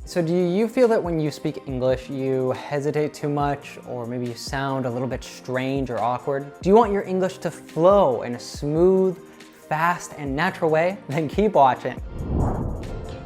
So do you feel that when you speak English, you hesitate too much, or maybe you sound a little bit strange or awkward? Do you want your English to flow in a smooth, fast, and natural way? Then keep watching.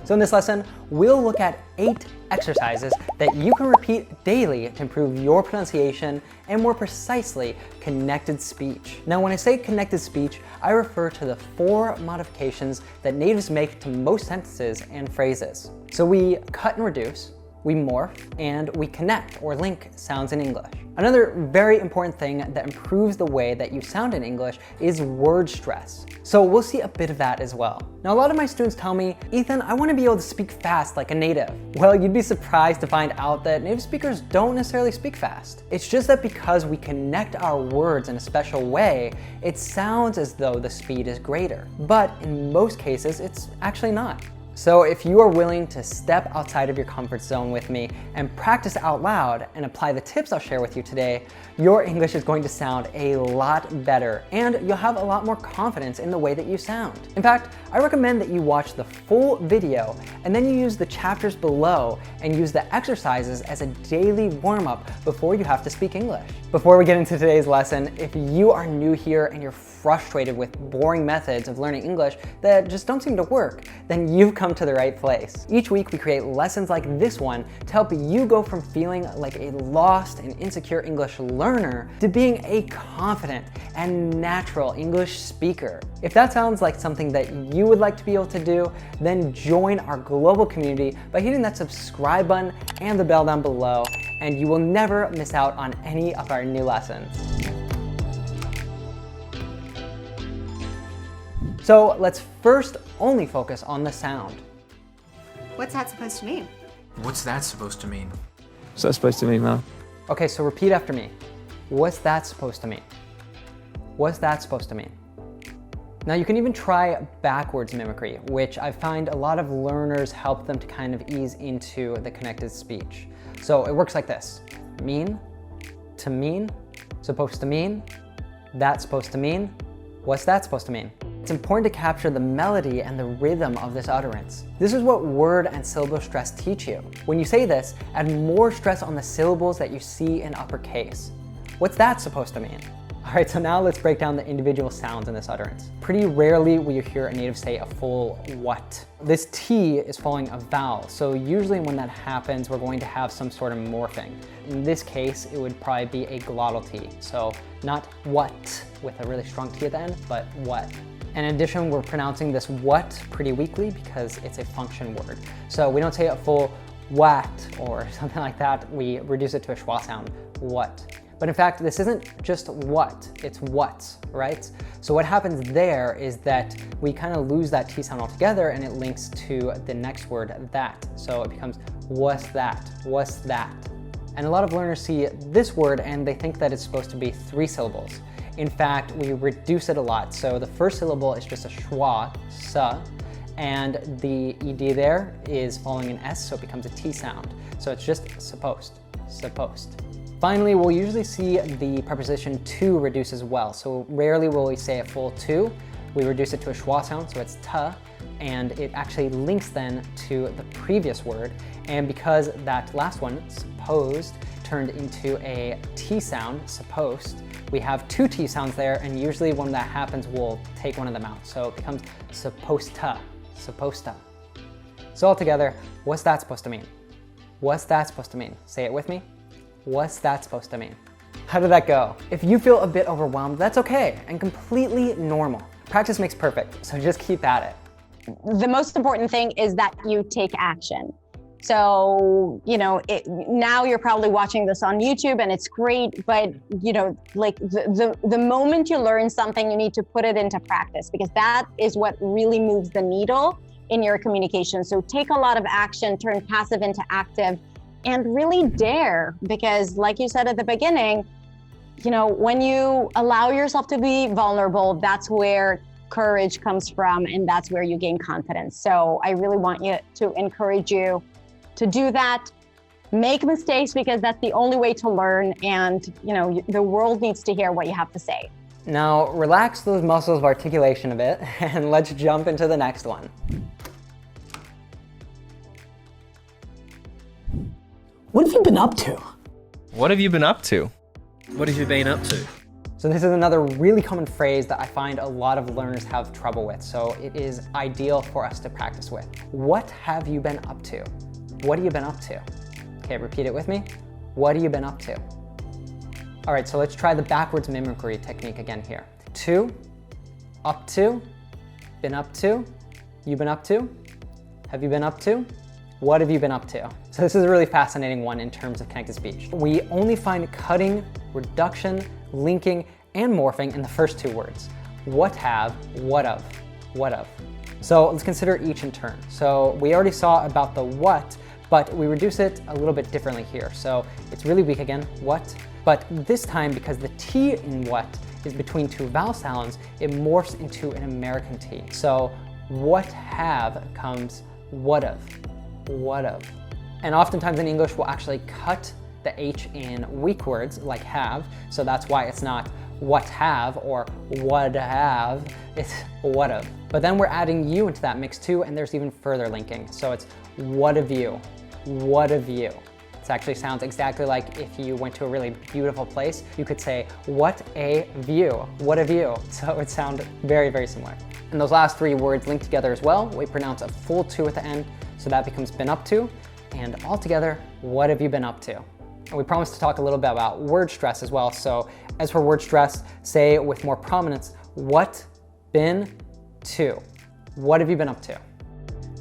So in this lesson, we'll look at 8 exercises that you can repeat daily to improve your pronunciation and, more precisely, connected speech. Now, when I say connected speech, I refer to the 4 modifications that natives make to most sentences and phrases. So we cut and reduce, we morph, and we connect or link sounds in English. Another very important thing that improves the way that you sound in English is word stress. So we'll see a bit of that as well. Now, a lot of my students tell me, Ethan, I want to be able to speak fast like a native. Well, you'd be surprised to find out that native speakers don't necessarily speak fast. It's just that because we connect our words in a special way, it sounds as though the speed is greater. But in most cases, it's actually not. So if you are willing to step outside of your comfort zone with me and practice out loud and apply the tips I'll share with you today, your English is going to sound a lot better and you'll have a lot more confidence in the way that you sound. In fact, I recommend that you watch the full video and then you use the chapters below and use the exercises as a daily warm-up before you have to speak English. Before we get into today's lesson, if you are new here and you're frustrated with boring methods of learning English that just don't seem to work, then you've come to the right place. Each week we create lessons like this one to help you go from feeling like a lost and insecure English learner to being a confident and natural English speaker. If that sounds like something that you would like to be able to do, then join our global community by hitting that subscribe button and the bell down below, and you will never miss out on any of our new lessons. So let's first only focus on the sound. What's that supposed to mean? What's that supposed to mean? What's that supposed to mean, Mel? Okay, so repeat after me. What's that supposed to mean? What's that supposed to mean? Now you can even try backwards mimicry, which I find a lot of learners help them to kind of ease into the connected speech. So it works like this. Mean, to mean, supposed to mean, that's supposed to mean, what's that supposed to mean? It's important to capture the melody and the rhythm of this utterance. This is what word and syllable stress teach you. When you say this, add more stress on the syllables that you see in uppercase. What's that supposed to mean? All right, so now let's break down the individual sounds in this utterance. Pretty rarely will you hear a native say a full what. This T is following a vowel, so usually when that happens, we're going to have some sort of morphing. In this case, it would probably be a glottal T, so not what with a really strong T at the end, but what. In addition, we're pronouncing this what pretty weakly because it's a function word. So we don't say a full what or something like that. We reduce it to a schwa sound, what. But in fact, this isn't just what, it's what's, right? So what happens there is that we kind of lose that T sound altogether and it links to the next word, that. So it becomes what's that, what's that. And a lot of learners see this word and they think that it's supposed to be 3 syllables. In fact, we reduce it a lot. So the first syllable is just a schwa, sa, and the ed there is following an S, so it becomes a T sound. So it's just supposed, supposed. Finally, we'll usually see the preposition to reduce as well. So rarely will we say a full to. We reduce it to a schwa sound, so it's ta, and it actually links then to the previous word. And because that last one, supposed, turned into a T sound, supposed, we have 2 T sounds there, and usually when that happens, we'll take one of them out. So it becomes supposed to, supposed to. So altogether, what's that supposed to mean? What's that supposed to mean? Say it with me. What's that supposed to mean? How did that go? If you feel a bit overwhelmed, that's okay and completely normal. Practice makes perfect, so just keep at it. The most important thing is that you take action. So, now you're probably watching this on YouTube and it's great, but like the moment you learn something, you need to put it into practice because that is what really moves the needle in your communication. So take a lot of action, turn passive into active, and really dare, because like you said at the beginning, when you allow yourself to be vulnerable, that's where courage comes from and that's where you gain confidence. So I really want to encourage you to do that. Make mistakes because that's the only way to learn, and the world needs to hear what you have to say. Now relax those muscles of articulation a bit and let's jump into the next one. What have you been up to? What have you been up to? What have you been up to? So this is another really common phrase that I find a lot of learners have trouble with, so it is ideal for us to practice with. What have you been up to? What have you been up to? Okay, repeat it with me. What have you been up to? All right, so let's try the backwards mimicry technique again here. To, up to, been up to, you been up to, have you been up to? What have you been up to? So this is a really fascinating one in terms of connected speech. We only find cutting, reduction, linking, and morphing in the first two words. What have, what of, what of. So let's consider each in turn. So we already saw about the what, but we reduce it a little bit differently here. So it's really weak again, what. But this time, because the T in what is between two vowel sounds, it morphs into an American T. So what have comes what of, what of. And oftentimes in English, we'll actually cut the H in weak words like have. So that's why it's not what have or would have, it's what of. But then we're adding you into that mix too, and there's even further linking. So it's what of you, what of you. It actually sounds exactly like if you went to a really beautiful place, you could say, what a view, what a view. So it would sound very, very similar. And those last three words linked together as well, we pronounce a full to at the end, so that becomes been up to. And all together, what have you been up to? And we promised to talk a little bit about word stress as well. So as for word stress, say with more prominence, what been to? What have you been up to?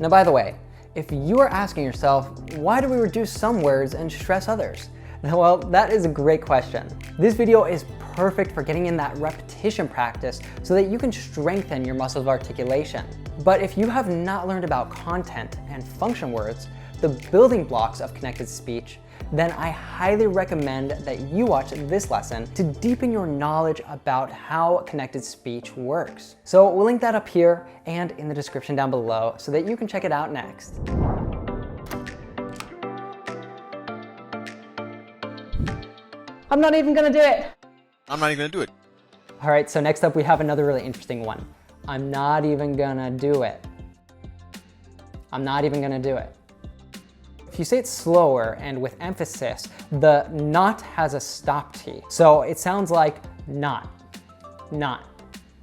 Now, by the way, if you are asking yourself, why do we reduce some words and stress others? Well, that is a great question. This video is perfect for getting in that repetition practice so that you can strengthen your muscles of articulation. But if you have not learned about content and function words, the building blocks of connected speech, then I highly recommend that you watch this lesson to deepen your knowledge about how connected speech works. So we'll link that up here and in the description down below so that you can check it out next. I'm not even gonna do it. I'm not even gonna do it. All right, so next up we have another really interesting one. I'm not even gonna do it. I'm not even gonna do it. If you say it slower and with emphasis, the not has a stop T. So it sounds like not, not.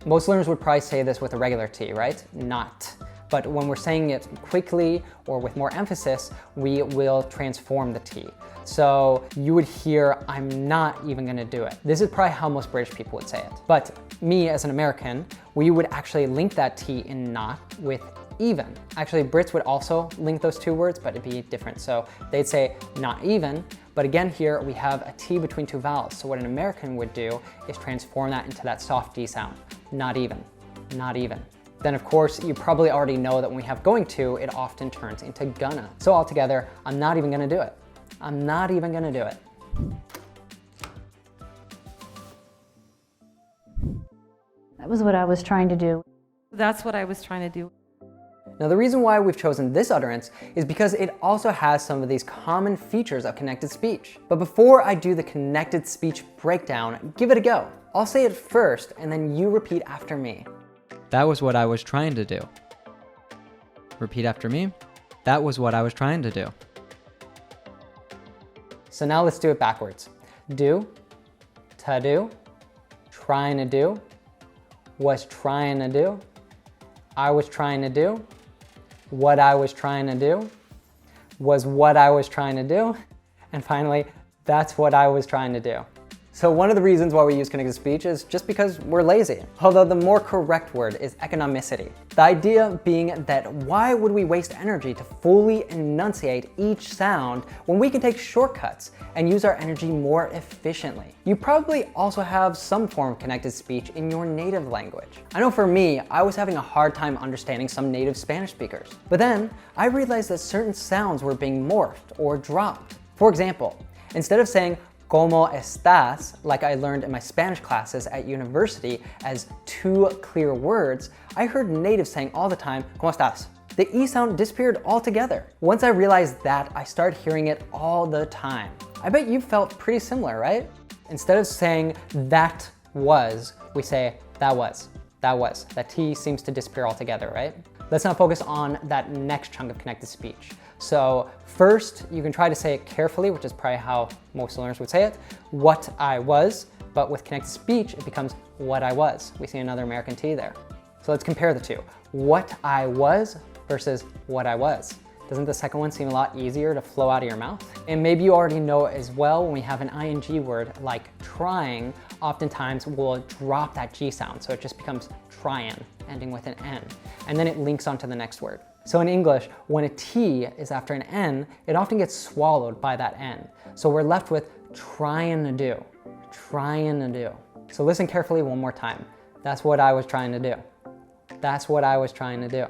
Most learners would probably say this with a regular T, right? Not. But when we're saying it quickly or with more emphasis, we will transform the T. So you would hear, I'm not even gonna do it. This is probably how most British people would say it. But me as an American, we would actually link that T in not with even. Actually, Brits would also link those two words, but it'd be different. So they'd say not even, but again here we have a T between two vowels. So what an American would do is transform that into that soft D sound. Not even, not even. Then of course, you probably already know that when we have going to, it often turns into gonna. So altogether, I'm not even gonna do it. I'm not even gonna do it. That was what I was trying to do. That's what I was trying to do. Now the reason why we've chosen this utterance is because it also has some of these common features of connected speech. But before I do the connected speech breakdown, give it a go. I'll say it first and then you repeat after me. That was what I was trying to do. Repeat after me. That was what I was trying to do. So now let's do it backwards. Do, to do, trying to do, was trying to do, I was trying to do, what I was trying to do, was what I was trying to do, and finally, that's what I was trying to do. So one of the reasons why we use connected speech is just because we're lazy. Although the more correct word is economicity. The idea being that why would we waste energy to fully enunciate each sound when we can take shortcuts and use our energy more efficiently? You probably also have some form of connected speech in your native language. I know for me, I was having a hard time understanding some native Spanish speakers. But then I realized that certain sounds were being morphed or dropped. For example, instead of saying ¿Cómo estás, like I learned in my Spanish classes at university as two clear words, I heard natives saying all the time, ¿Cómo estás? The E sound disappeared altogether. Once I realized that, I started hearing it all the time. I bet you felt pretty similar, right? Instead of saying that was, we say that was, that was. That T seems to disappear altogether, right? Let's now focus on that next chunk of connected speech. So first, you can try to say it carefully, which is probably how most learners would say it, what I was, but with connected speech, it becomes what I was. We see another American T there. So let's compare the two. What I was versus what I was. Doesn't the second one seem a lot easier to flow out of your mouth? And maybe you already know as well, when we have an ing word like trying, oftentimes we'll drop that G sound. So it just becomes tryin, ending with an N. And then it links onto the next word. So in English, when a T is after an N, it often gets swallowed by that N. So we're left with trying to do, trying to do. So listen carefully one more time. That's what I was trying to do. That's what I was trying to do.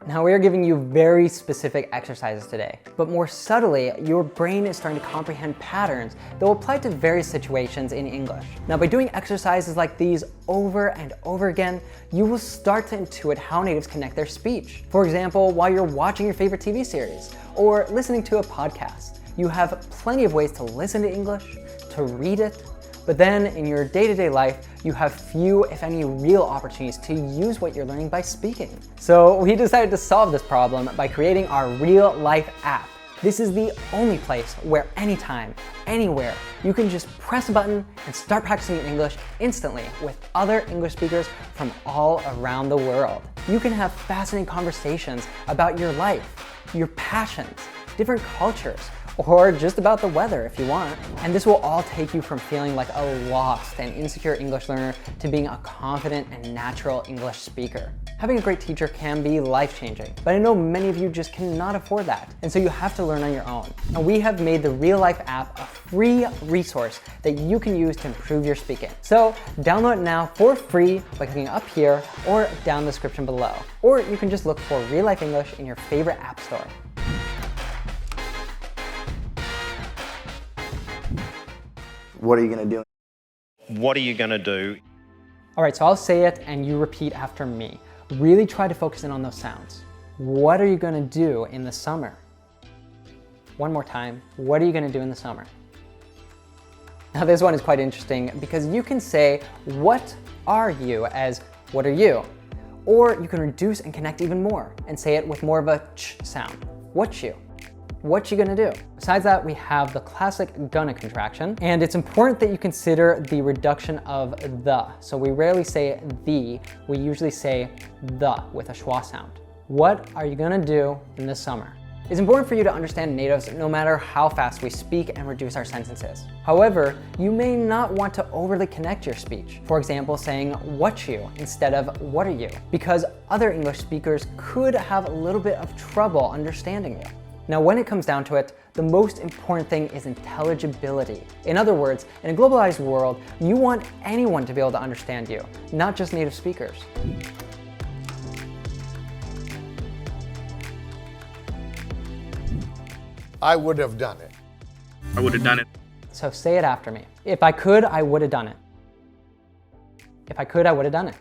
Now we are giving you very specific exercises today, but more subtly, your brain is starting to comprehend patterns that will apply to various situations in English. Now by doing exercises like these over and over again, you will start to intuit how natives connect their speech. For example, while you're watching your favorite TV series or listening to a podcast, you have plenty of ways to listen to English, to read it, but then in your day-to-day life, you have few, if any, real opportunities to use what you're learning by speaking. So we decided to solve this problem by creating our real life app. This is the only place where anytime, anywhere, you can just press a button and start practicing in English instantly with other English speakers from all around the world. You can have fascinating conversations about your life, your passions, different cultures, or just about the weather if you want. And this will all take you from feeling like a lost and insecure English learner to being a confident and natural English speaker. Having a great teacher can be life-changing, but I know many of you just cannot afford that, and so you have to learn on your own. And we have made the Real Life app a free resource that you can use to improve your speaking. So download it now for free by clicking up here or down the description below. Or you can just look for Real Life English in your favorite app store. What are you going to do? What are you going to do? All right, so I'll say it and you repeat after me. Really try to focus in on those sounds. What are you going to do in the summer? One more time. What are you going to do in the summer? Now this one is quite interesting because you can say, what are you as what are you? Or you can reduce and connect even more and say it with more of a ch sound. What you? What you gonna do? Besides that, we have the classic gonna contraction, and it's important that you consider the reduction of the. So we rarely say the, we usually say the with a schwa sound. What are you gonna do in the summer? It's important for you to understand natives no matter how fast we speak and reduce our sentences. However, you may not want to overly connect your speech. For example, saying what you instead of what are you, because other English speakers could have a little bit of trouble understanding you. Now, when it comes down to it, the most important thing is intelligibility. In other words, in a globalized world, you want anyone to be able to understand you, not just native speakers. I would have done it. I would have done it. So say it after me. If I could, I would have done it. If I could, I would have done it.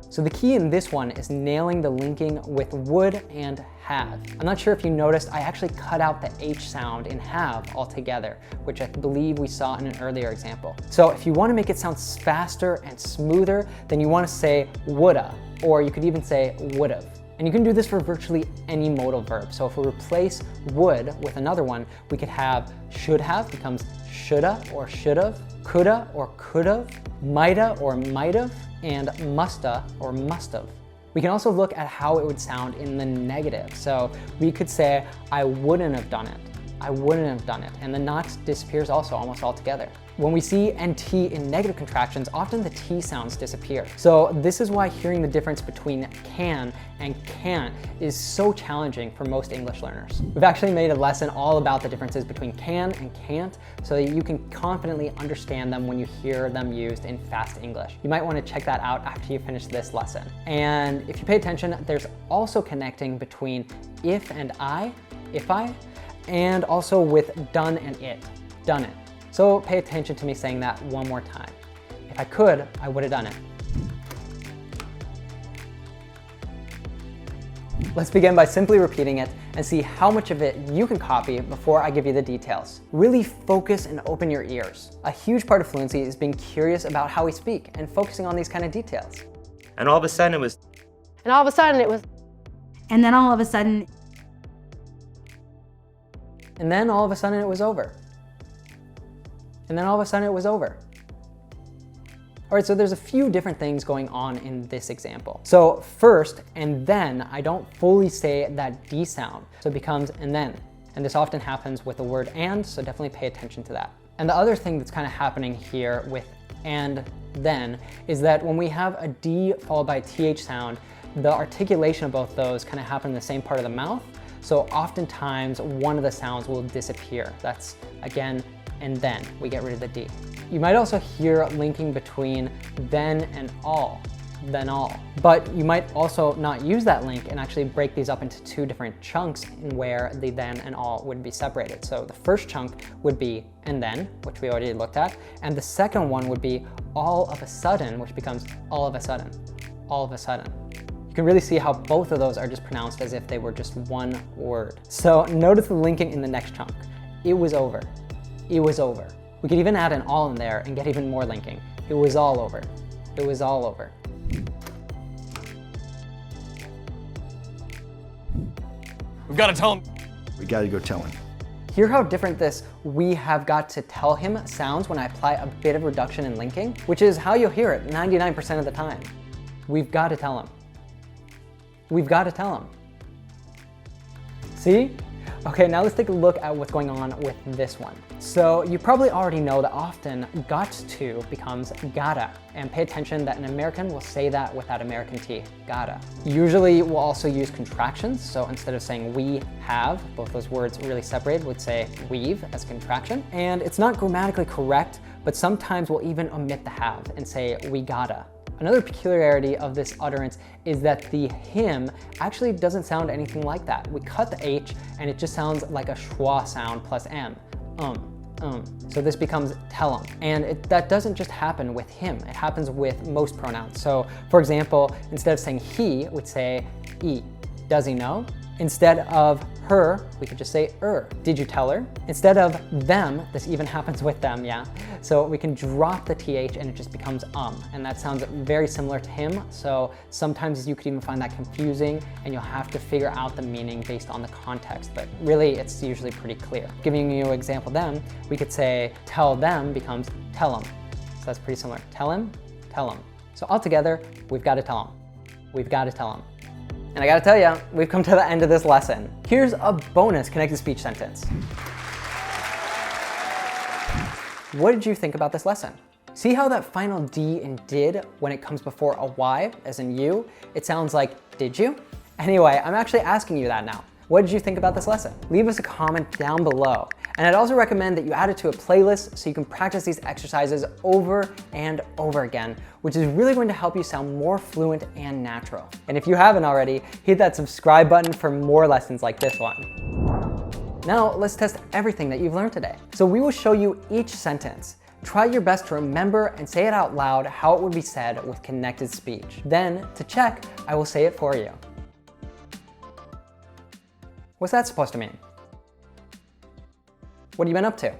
So the key in this one is nailing the linking with would and have. I'm not sure if you noticed, I actually cut out the H sound in have altogether, which I believe we saw in an earlier example. So if you want to make it sound faster and smoother, then you want to say woulda, or you could even say would've. And you can do this for virtually any modal verb. So if we replace would with another one, we could have should have becomes shoulda or should've, coulda or could've, mighta or might've, and musta or must've. We can also look at how it would sound in the negative. So we could say, I wouldn't have done it. I wouldn't have done it. And the not disappears also almost altogether. When we see NT in negative contractions, often the T sounds disappear. So this is why hearing the difference between can and can't is so challenging for most English learners. We've actually made a lesson all about the differences between can and can't so that you can confidently understand them when you hear them used in fast English. You might want to check that out after you finish this lesson. And if you pay attention, there's also connecting between if and I, if I, and also with done and it, done it. So pay attention to me saying that one more time. If I could, I would have done it. Let's begin by simply repeating it and see how much of it you can copy before I give you the details. Really focus and open your ears. A huge part of fluency is being curious about how we speak and focusing on these kind of details. And all of a sudden it was. And all of a sudden it was. And then all of a sudden, And then all of a sudden it was over. And then all of a sudden it was over. All right, so there's a few different things going on in this example. So first, and then, I don't fully say that D sound. So it becomes and then. And this often happens with the word and, so definitely pay attention to that. And the other thing that's kind of happening here with and then is that when we have a D followed by a TH sound, the articulation of both those kind of happen in the same part of the mouth. So oftentimes one of the sounds will disappear. That's, again, and then we get rid of the D. You might also hear linking between then and all, then all. But you might also not use that link and actually break these up into two different chunks in where the then and all would be separated. So the first chunk would be and then, which we already looked at, and the second one would be all of a sudden, which becomes all of a sudden, all of a sudden. You can really see how both of those are just pronounced as if they were just one word. So notice the linking in the next chunk. It was over. It was over. We could even add an all in there and get even more linking. It was all over. It was all over. We've got to tell him. We gotta go tell him. Hear how different this "we have got to tell him" sounds when I apply a bit of reduction in linking, which is how you'll hear it 99% of the time. We've got to tell him. We've got to tell him. See? Okay, now let's take a look at what's going on with this one. So you probably already know that often got to becomes gotta, and pay attention that an American will say that without American T, gotta. Usually we'll also use contractions, so instead of saying we have, both those words really separated, would say we've as contraction. And it's not grammatically correct, but sometimes we'll even omit the have and say we gotta. Another peculiarity of this utterance is that the him actually doesn't sound anything like that. We cut the H and it just sounds like a schwa sound plus M. So this becomes tell him. And that doesn't just happen with him, it happens with most pronouns. So for example, instead of saying he, we'd say e. Does he know? Instead of her, we could just say Did you tell her? Instead of them, this even happens with them, yeah? So we can drop the TH and it just becomes and that sounds very similar to him. So sometimes you could even find that confusing and you'll have to figure out the meaning based on the context, but really it's usually pretty clear. Giving you an example then, we could say tell them becomes tell him. So that's pretty similar. Tell him, tell him. So altogether, we've got to tell him. We've got to tell him. And I gotta tell you, we've come to the end of this lesson. Here's a bonus connected speech sentence. What did you think about this lesson? See how that final D in did, when it comes before a Y, as in you, it sounds like did you? Anyway, I'm actually asking you that now. What did you think about this lesson? Leave us a comment down below. And I'd also recommend that you add it to a playlist so you can practice these exercises over and over again, which is really going to help you sound more fluent and natural. And if you haven't already, hit that subscribe button for more lessons like this one. Now let's test everything that you've learned today. So we will show you each sentence. Try your best to remember and say it out loud how it would be said with connected speech. Then, to check, I will say it for you. What's that supposed to mean? What have you been up to?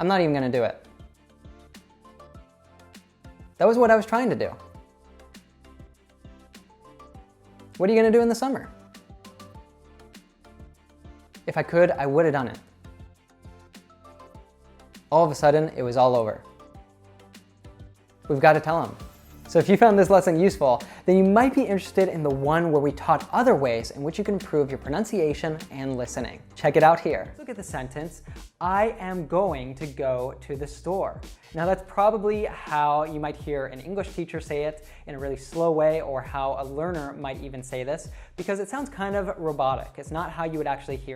I'm not even gonna do it. That was what I was trying to do. What are you gonna do in the summer? If I could, I would have done it. All of a sudden, it was all over. We've got to tell them. So if you found this lesson useful, then you might be interested in the one where we taught other ways in which you can improve your pronunciation and listening. Check it out here. Look at the sentence, I am going to go to the store. Now that's probably how you might hear an English teacher say it in a really slow way, or how a learner might even say this, because it sounds kind of robotic. It's not how you would actually hear